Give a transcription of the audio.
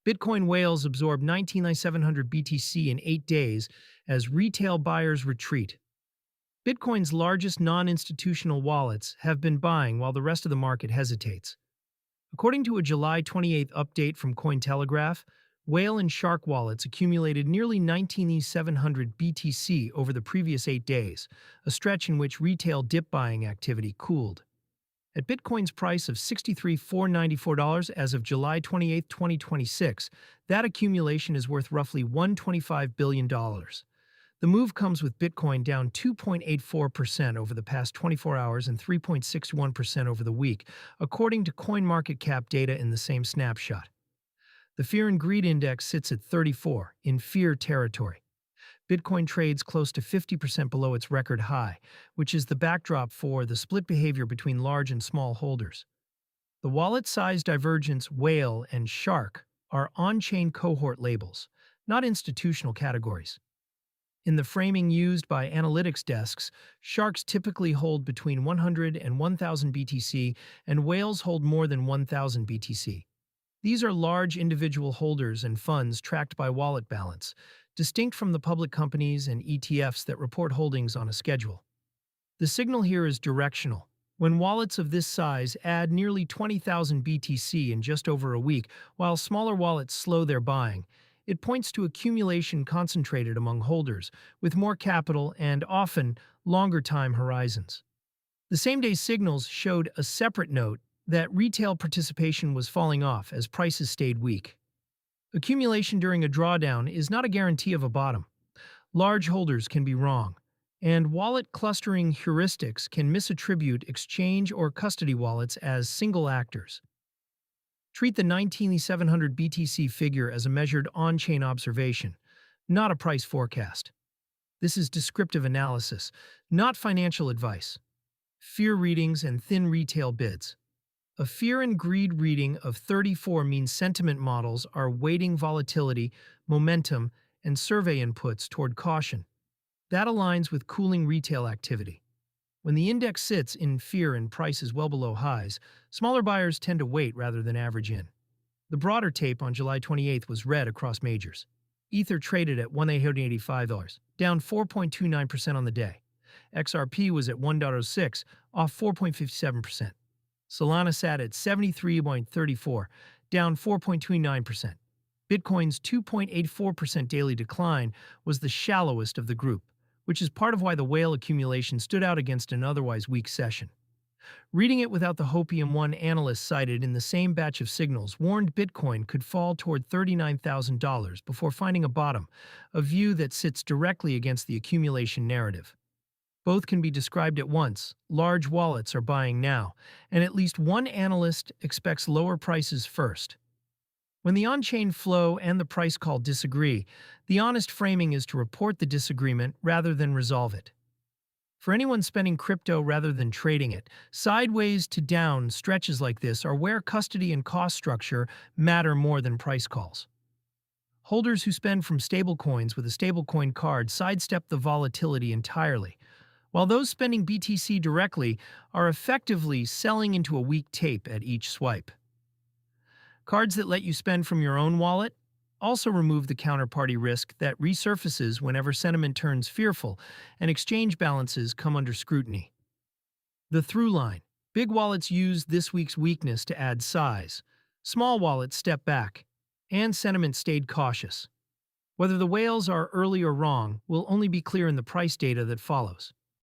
Bitcoin whales absorbed 19,700 BTC in 8 days as retail buyers retreat. Bitcoin's largest non-institutional wallets have been buying while the rest of the market hesitates. According to a July 28th update from Cointelegraph, whale and shark wallets accumulated nearly 19,700 BTC over the previous 8 days, a stretch in which retail dip buying activity cooled. At Bitcoin's price of $63,494 as of July 28, 2026, that accumulation is worth roughly $125 billion. The move comes with Bitcoin down 2.84% over the past 24 hours and 3.61% over the week, according to CoinMarketCap data in the same snapshot. The Fear and Greed Index sits at 34, in fear territory. Bitcoin trades close to 50% below its record high, which is the backdrop for the split behavior between large and small holders. The wallet size divergence whale and shark are on-chain cohort labels, not institutional categories. In the framing used by analytics desks, sharks typically hold between 100 and 1,000 BTC, and whales hold more than 1,000 BTC. These are large individual holders and funds tracked by wallet balance, distinct from the public companies and ETFs that report holdings on a schedule. The signal here is directional. When wallets of this size add nearly 20,000 BTC in just over a week, while smaller wallets slow their buying, it points to accumulation concentrated among holders, with more capital and, often, longer time horizons. The same-day signals showed a separate note that retail participation was falling off as prices stayed weak. Accumulation during a drawdown is not a guarantee of a bottom. Large holders can be wrong, and wallet clustering heuristics can misattribute exchange or custody wallets as single actors. Treat the 19,700 BTC figure as a measured on-chain observation, not a price forecast. This is descriptive analysis, not financial advice. Fear readings and thin retail bids. A fear and greed reading of 34 means sentiment models are weighting volatility, momentum, and survey inputs toward caution. That aligns with cooling retail activity. When the index sits in fear and price is well below highs, smaller buyers tend to wait rather than average in. The broader tape on July 28th was red across majors. Ether traded at $1,885, down 4.29% on the day. XRP was at $1.06, off 4.57%. Solana sat at 73.34, down 4.29%. Bitcoin's 2.84% daily decline was the shallowest of the group, which is part of why the whale accumulation stood out against an otherwise weak session. Reading it without the hopium, one analyst cited in the same batch of signals warned Bitcoin could fall toward $39,000 before finding a bottom, a view that sits directly against the accumulation narrative. Both can be described at once. Large wallets are buying now, and at least one analyst expects lower prices first. When the on-chain flow and the price call disagree, the honest framing is to report the disagreement rather than resolve it. For anyone spending crypto rather than trading it, sideways to down stretches like this are where custody and cost structure matter more than price calls. Holders who spend from stablecoins with a stablecoin card sidestep the volatility entirely, while those spending BTC directly are effectively selling into a weak tape at each swipe. Cards that let you spend from your own wallet also remove the counterparty risk that resurfaces whenever sentiment turns fearful and exchange balances come under scrutiny. The through line: big wallets use this week's weakness to add size. Small wallets step back, and sentiment stayed cautious. Whether the whales are early or wrong will only be clear in the price data that follows.